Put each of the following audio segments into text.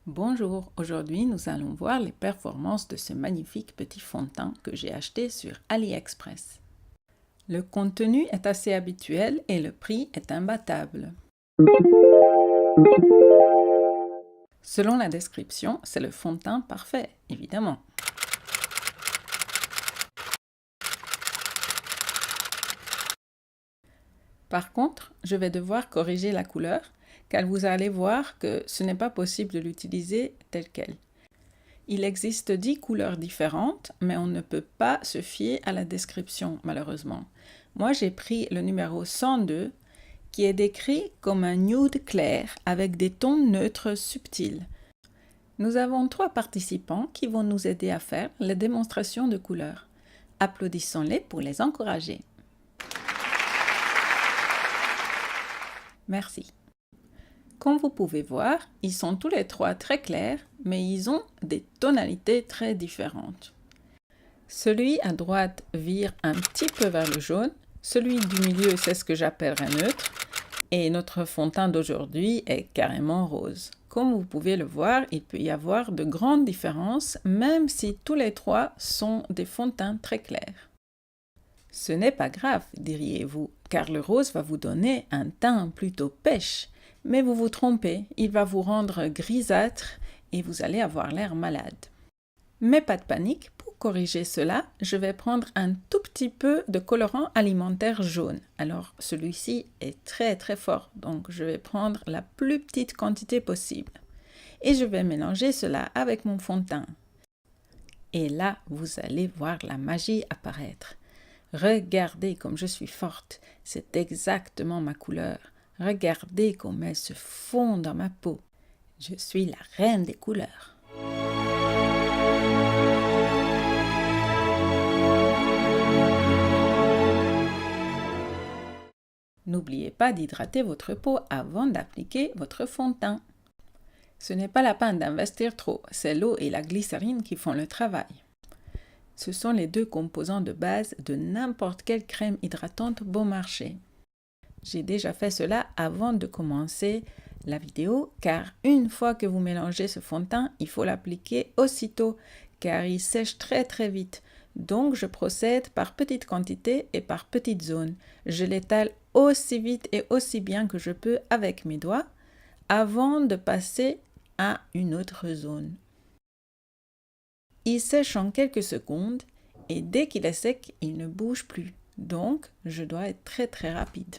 Bonjour, aujourd'hui nous allons voir les performances de ce magnifique petit fond de teint que j'ai acheté sur AliExpress. Le contenu est assez habituel et le prix est imbattable. Selon la description, c'est le fond de teint parfait, évidemment. Par contre, je vais devoir corriger la couleur car vous allez voir que ce n'est pas possible de l'utiliser tel quel. Il existe 10 couleurs différentes, mais on ne peut pas se fier à la description, malheureusement. Moi, j'ai pris le numéro 102, qui est décrit comme un nude clair avec des tons neutres subtils. Nous avons 3 participants qui vont nous aider à faire les démonstrations de couleurs. Applaudissons-les pour les encourager. Merci. Comme vous pouvez voir, ils sont tous les 3 très clairs, mais ils ont des tonalités très différentes. Celui à droite vire un petit peu vers le jaune, celui du milieu c'est ce que j'appellerais neutre, et notre fond de teint d'aujourd'hui est carrément rose. Comme vous pouvez le voir, il peut y avoir de grandes différences, même si tous les 3 sont des fonds de teint très clairs. Ce n'est pas grave, diriez-vous, car le rose va vous donner un teint plutôt pêche. Mais vous vous trompez, il va vous rendre grisâtre et vous allez avoir l'air malade. Mais pas de panique, pour corriger cela, je vais prendre un tout petit peu de colorant alimentaire jaune. Alors celui-ci est très fort, donc je vais prendre la plus petite quantité possible. Et je vais mélanger cela avec mon fond de teint. Et là, vous allez voir la magie apparaître. Regardez comme je suis forte, c'est exactement ma couleur. Regardez comme elle se fond dans ma peau. Je suis la reine des couleurs. N'oubliez pas d'hydrater votre peau avant d'appliquer votre fond de teint. Ce n'est pas la peine d'investir trop, c'est l'eau et la glycérine qui font le travail. Ce sont les 2 composants de base de n'importe quelle crème hydratante bon marché. J'ai déjà fait cela avant de commencer la vidéo car une fois que vous mélangez ce fond de teint, il faut l'appliquer aussitôt car il sèche très vite. Donc je procède par petites quantités et par petites zones. Je l'étale aussi vite et aussi bien que je peux avec mes doigts avant de passer à une autre zone. Il sèche en quelques secondes et dès qu'il est sec, il ne bouge plus. Donc je dois être très rapide.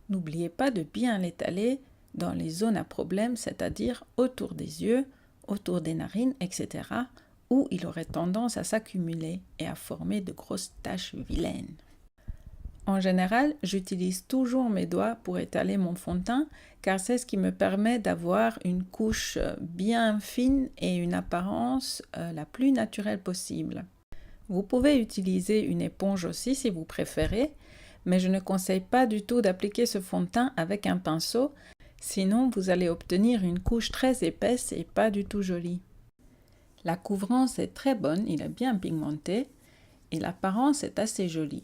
N'oubliez pas de bien l'étaler dans les zones à problème, c'est-à-dire autour des yeux, autour des narines, etc., où il aurait tendance à s'accumuler et à former de grosses taches vilaines. En général, j'utilise toujours mes doigts pour étaler mon fond de teint, car c'est ce qui me permet d'avoir une couche bien fine et une apparence la plus naturelle possible. Vous pouvez utiliser une éponge aussi si vous préférez, mais je ne conseille pas du tout d'appliquer ce fond de teint avec un pinceau, sinon vous allez obtenir une couche très épaisse et pas du tout jolie. La couvrance est très bonne, il est bien pigmenté et l'apparence est assez jolie.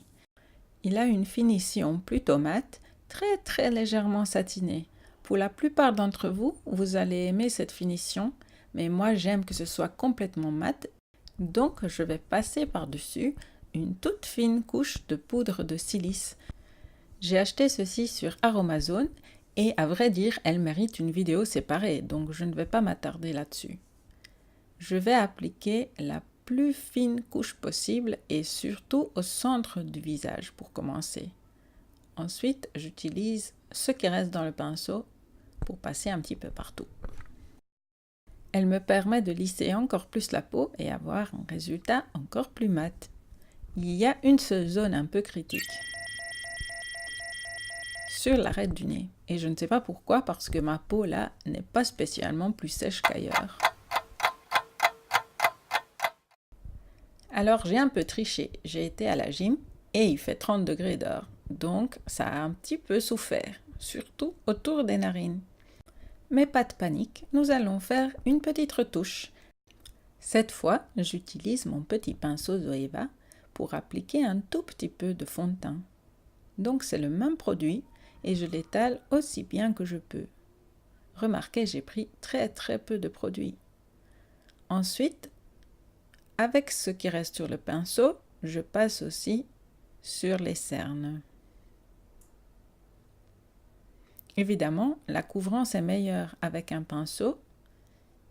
Il a une finition plutôt mate, très légèrement satinée. Pour la plupart d'entre vous, vous allez aimer cette finition, mais moi j'aime que ce soit complètement mat, donc je vais passer par-dessus une toute fine couche de poudre de silice. J'ai acheté ceci sur Aromazone et à vrai dire, elle mérite une vidéo séparée, donc je ne vais pas m'attarder là-dessus. Je vais appliquer la plus fine couche possible et surtout au centre du visage pour commencer. Ensuite, j'utilise ce qui reste dans le pinceau pour passer un petit peu partout. Elle me permet de lisser encore plus la peau et avoir un résultat encore plus mat. Il y a une seule zone un peu critique, sur l'arête du nez. Et je ne sais pas pourquoi, parce que ma peau là n'est pas spécialement plus sèche qu'ailleurs. Alors j'ai un peu triché, j'ai été à la gym et il fait 30 degrés dehors. Donc ça a un petit peu souffert, surtout autour des narines. Mais pas de panique, nous allons faire une petite retouche. Cette fois, j'utilise mon petit pinceau Zoeva pour appliquer un tout petit peu de fond de teint. Donc c'est le même produit et je l'étale aussi bien que je peux. Remarquez, j'ai pris très peu de produit. Ensuite, avec ce qui reste sur le pinceau, je passe aussi sur les cernes. Évidemment, la couvrance est meilleure avec un pinceau,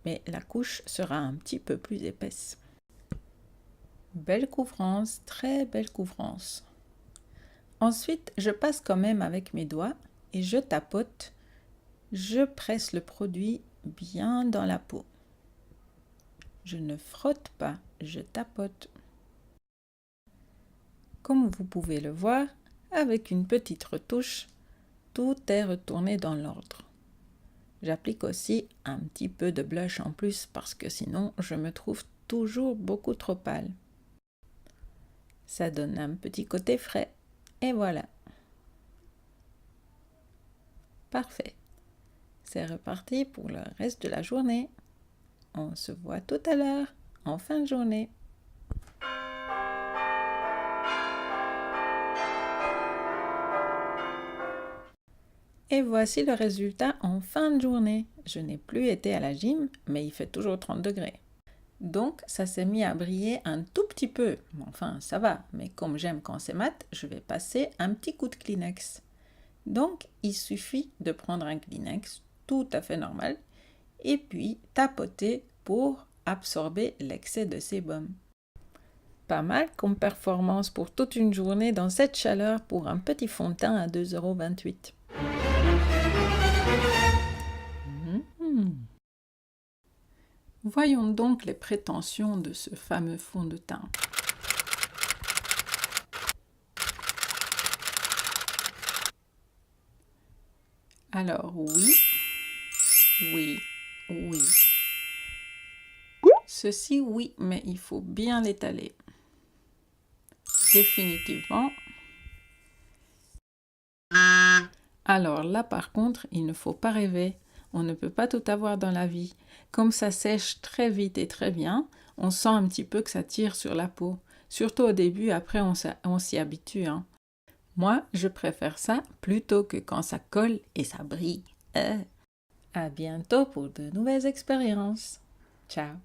mais la couche sera un petit peu plus épaisse. Belle couvrance, très belle couvrance. Ensuite, je passe quand même avec mes doigts et je tapote. Je presse le produit bien dans la peau. Je ne frotte pas, je tapote. Comme vous pouvez le voir, avec une petite retouche, tout est retourné dans l'ordre. J'applique aussi un petit peu de blush en plus parce que sinon je me trouve toujours beaucoup trop pâle. Ça donne un petit côté frais. Et voilà. Parfait. C'est reparti pour le reste de la journée. On se voit tout à l'heure, en fin de journée. Et voici le résultat en fin de journée. Je n'ai plus été à la gym, mais il fait toujours 30 degrés. Donc, ça s'est mis à briller un tout petit peu. Enfin, ça va, mais comme j'aime quand c'est mat, je vais passer un petit coup de Kleenex. Donc, il suffit de prendre un Kleenex tout à fait normal et puis tapoter pour absorber l'excès de sébum. Pas mal comme performance pour toute une journée dans cette chaleur pour un petit fond de teint à 2,28 €. Voyons donc les prétentions de ce fameux fond de teint. Alors oui. Ceci oui, mais il faut bien l'étaler. Définitivement. Alors là par contre, il ne faut pas rêver. On ne peut pas tout avoir dans la vie. Comme ça sèche très vite et très bien, on sent un petit peu que ça tire sur la peau. Surtout au début, après on s'y habitue. Moi, je préfère ça plutôt que quand ça colle et ça brille. À bientôt pour de nouvelles expériences. Ciao.